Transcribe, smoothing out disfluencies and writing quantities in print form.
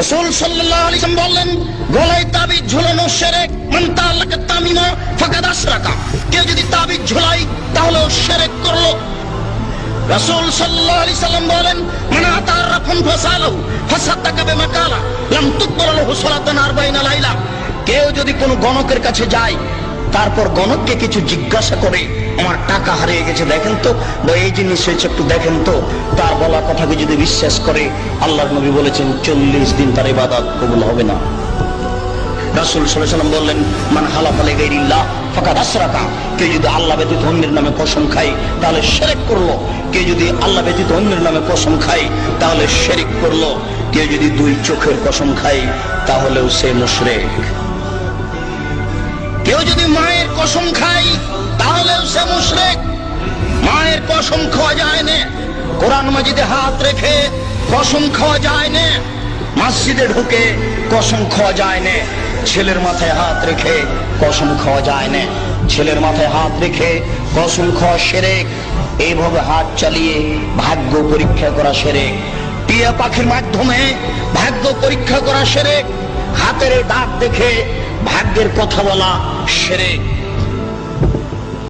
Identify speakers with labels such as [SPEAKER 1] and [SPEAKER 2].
[SPEAKER 1] রাসূল সাল্লাল্লাহু আলাইহি ওয়াসাল্লাম বললেন, গলায় তাবিজ ঝুলানো শিরক, মান তাআল্লাকা তামিমা ফাকাদ আশরাকা। কেউ যদি তাবিজ ঝুলায় তাহলে ও শিরক করলো। রাসূল সাল্লাল্লাহু আলাইহি ওয়াসাল্লাম বলেন, মান আতা রাফান ফাসালাহু ফাসাদাকা বিমা কালা লাম তুকবাল লাহু সালাতুন 40 লাইলা। কেউ যদি কোনো গণকের কাছে যায়, তারপর গণককে কিছু জিজ্ঞাসা করে, আমার টাকা হারিয়ে গেছে দেখেন তো, বা এই জিনিস হয়েছে একটু দেখেন তো, তার বলা কথাকে যদি বিশ্বাস করে, আল্লাহর নবী বলেছেন 40 দিন তার ইবাদত কবুল হবে না। রাসূল সাল্লাল্লাহু আলাইহি ওয়াসাল্লাম বললেন, মান হালাফা লিগাইরিল্লাহ ফাকাদ আশরাকা। কেউ যদি আল্লাহ ব্যতীত অন্যের নামে কসম খায় তাহলে শিরক করলো। কেউ যদি আল্লাহ ব্যতীত অন্যের নামে কসম খায় তাহলে শিরক করলো। কেউ যদি দুই চোখের কসম খায় তাহলেও সে মুশরিক। কেউ যদি মায়ের কসম খায় তাহলেও সে মুশরিক। মায়ের কসম খাওয়া যায় না, কোরআন মাজিদে হাত রেখে কসম খাওয়া যায় না, মসজিদে ঢুকে কসম খাওয়া যায় না, ছেলের মাথায় হাত রেখে কসম খাওয়া যায় না, ছেলের মাথায় হাত রেখে কসম খাওয়া শিরক। এইভাবে হাত চালিয়ে ভাগ্য পরীক্ষা করা শিরক। টিয়া পাখির মাধ্যমে ভাগ্য পরীক্ষা করা শিরক। হাতের দাগ দেখে ভাগ্যের কথা বলা শিরক।